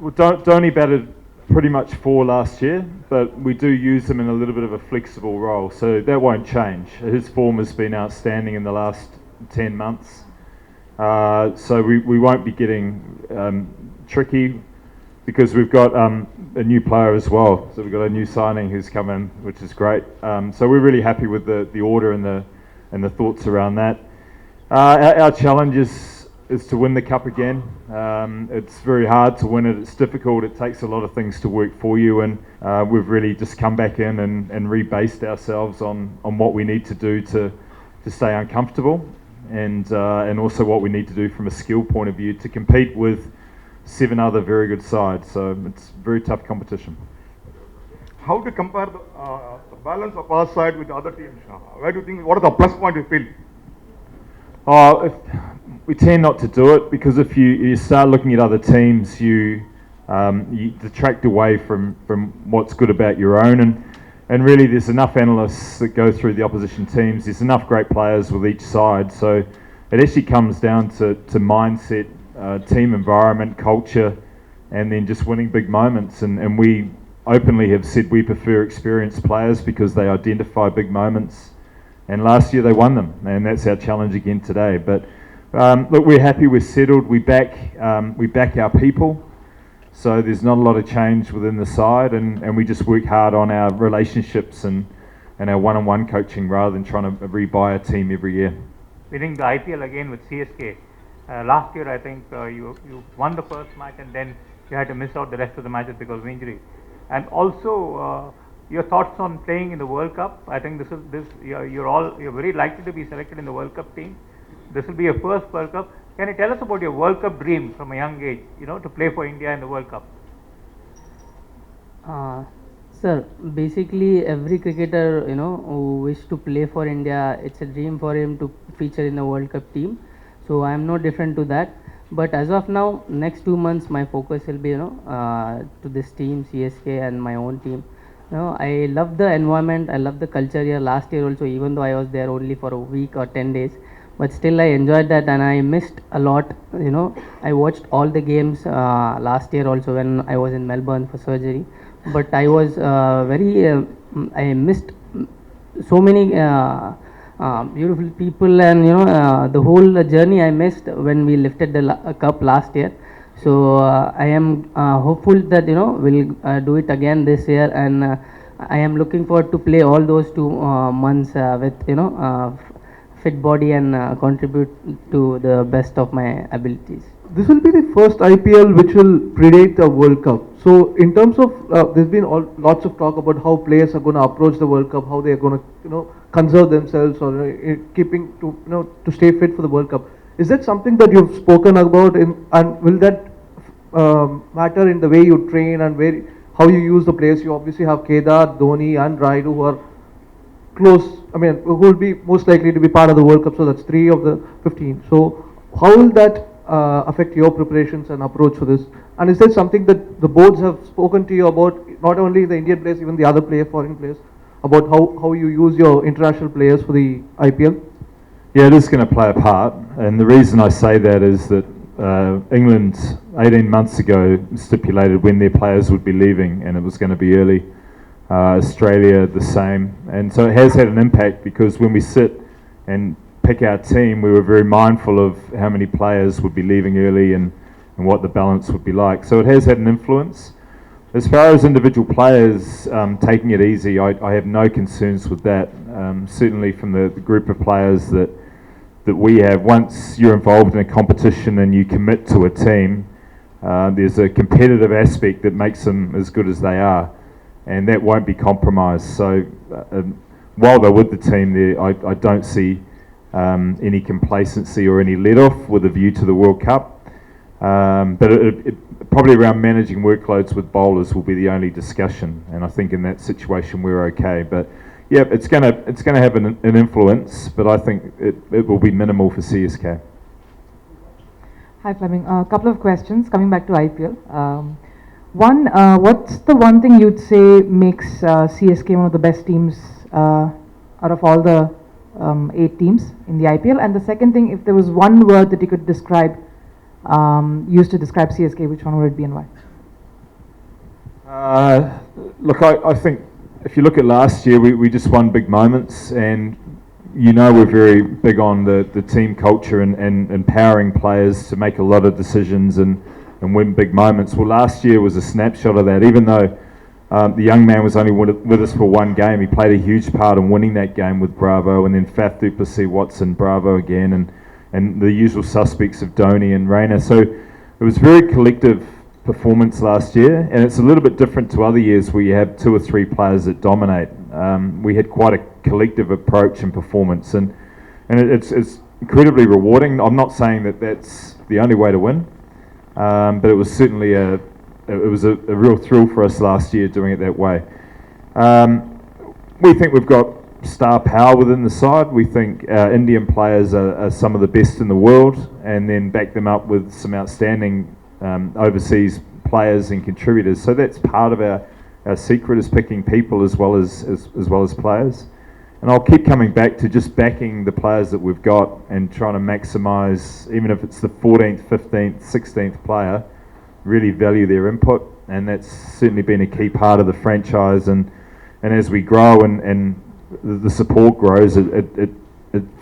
Well, Dhoni batted pretty much 4 last year, but we do use him in a little bit of a flexible role, so that won't change. His form has been outstanding in the last 10 months, so we won't be getting tricky because we've got a new player as well. So we've got a new signing who's come in, which is great. So we're really happy with the order and the thoughts around that. Our challenge is to win the cup again. It's very hard to win it. It's difficult. It takes a lot of things to work for you, and we've really just come back in and rebased ourselves on what we need to do to stay uncomfortable, and also what we need to do from a skill point of view to compete with 7 other very good sides. So it's very tough competition. How to compare the balance of our side with the other teams? Where do you think? What are the plus points you feel? We tend not to do it because if you start looking at other teams, you detract away from what's good about your own, and really there's enough analysts that go through the opposition teams. There's enough great players with each side, so it actually comes down to mindset, team environment, culture, and then just winning big moments. And we openly have said we prefer experienced players because they identify big moments. And last year they won them, and that's our challenge again today. But look, we're happy, we're settled, we back our people. So there's not a lot of change within the side, and we just work hard on our relationships and our one-on-one coaching rather than trying to rebuy a team every year. Winning the IPL again with CSK. Last year I think you won the first match and then you had to miss out the rest of the matches because of injury. And also your thoughts on playing in the World Cup. I think you're very likely to be selected in the World Cup team. This will be your first World Cup. Can you tell us about your World Cup dream from a young age, to play for India in the World Cup? Sir, basically every cricketer, who wish to play for India, it's a dream for him to feature in the World Cup team. So I am no different to that. But as of now, next 2 months, my focus will be, to this team, CSK, and my own team. I love the environment. I love the culture here. Last year also, even though I was there only for a week or 10 days, but still I enjoyed that and I missed a lot. I watched all the games last year also when I was in Melbourne for surgery. But I was I missed so many beautiful people, and the whole journey I missed when we lifted the cup last year. So I am hopeful that we'll do it again this year, and I am looking forward to play all those 2 months with fit body and contribute to the best of my abilities. This will be the first IPL which will predate the World Cup. So in terms of there's been lots of talk about how players are going to approach the World Cup, how they are going to conserve themselves or keeping to stay fit for the World Cup. Is that something that you've spoken about, and will that matter in the way you train and how you use the players? You obviously have Kedar, Dhoni, and Raidu who are close. Who will be most likely to be part of the World Cup. So that's 3 of the 15. So how will that affect your preparations and approach for this? And is there something that the boards have spoken to you about, not only the Indian players, even the other foreign players, about how you use your international players for the IPL? Yeah, it is going to play a part, and the reason I say that is that England 18 months ago stipulated when their players would be leaving, and it was going to be early. Australia the same, and so it has had an impact because when we sit and pick our team, we were very mindful of how many players would be leaving early and what the balance would be like. So it has had an influence. As far as individual players taking it easy, I have no concerns with that. Certainly from the group of players that we have, once you're involved in a competition and you commit to a team, there's a competitive aspect that makes them as good as they are, and that won't be compromised. So while they're with the team there, I don't see any complacency or any let-off with a view to the World Cup. But it probably around managing workloads with bowlers will be the only discussion, and I think in that situation we're okay. But yeah, it's going to have an influence, but I think it will be minimal for CSK. Hi Fleming, a couple of questions coming back to IPL. One, what's the one thing you'd say makes CSK one of the best teams out of all the 8 teams in the IPL? And the second thing, if there was one word that you could describe, used to describe CSK, which one would it be and why? Look, I think if you look at last year, we just won big moments, and you know we're very big on the team culture and empowering players to make a lot of decisions and win big moments. Well, last year was a snapshot of that. Even though the young man was only with us for one game, he played a huge part in winning that game with Bravo, and then Faf du Plessis, Watson, Bravo again, and the usual suspects of Dhoni and Reina. So it was very collective performance last year, and it's a little bit different to other years where you have 2 or 3 players that dominate. We had quite a collective approach and performance, and it's incredibly rewarding. I'm not saying that that's the only way to win, but it was certainly a real thrill for us last year doing it that way. We think we've got star power within the side. We think our Indian players are some of the best in the world, and then back them up with some outstanding overseas players and contributors. So that's part of our secret, is picking people as well as players. And I'll keep coming back to just backing the players that we've got and trying to maximise, even if it's the 14th, 15th, 16th player, really value their input. And that's certainly been a key part of the franchise. And as we grow and the support grows, it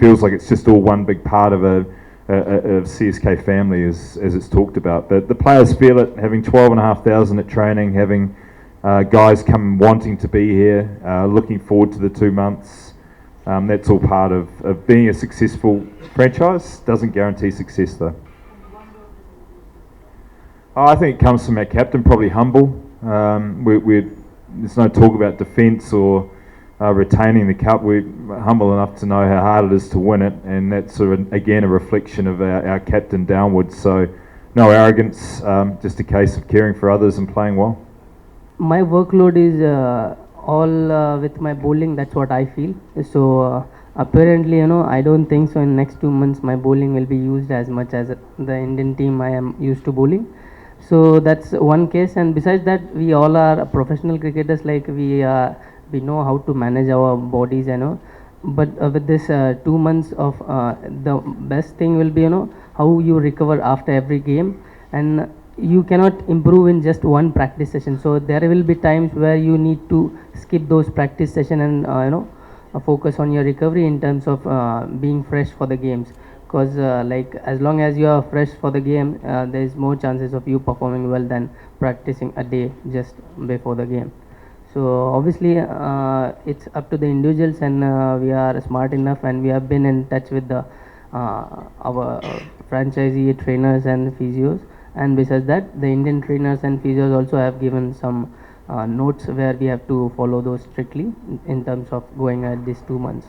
feels like it's just all one big part of a CSK family, as it's talked about. But the players feel it, having 12,500 at training, having guys come wanting to be here, looking forward to the 2 months. That's all part of being a successful franchise. Doesn't guarantee success though. I think it comes from our captain, probably humble. There's no talk about defence or retaining the cup. We're humble enough to know how hard it is to win it, and that's sort of, again, a reflection of our captain downwards. So no arrogance, just a case of caring for others and playing well. My workload is all with my bowling. That's what I feel. So apparently, I don't think so in next 2 months my bowling will be used as much as the Indian team I am used to bowling. So that's one case, and besides that, we all are professional cricketers. Like we know how to manage our bodies, but with this 2 months of the best thing will be how you recover after every game, and you cannot improve in just one practice session. So there will be times where you need to skip those practice session and focus on your recovery in terms of being fresh for the games. Because like as long as you are fresh for the game, there is more chances of you performing well than practicing a day just before the game. So obviously it's up to the individuals, and we are smart enough, and we have been in touch with the our franchisee trainers and physios. And besides that, the Indian trainers and physios also have given some notes where we have to follow those strictly in terms of going at these 2 months.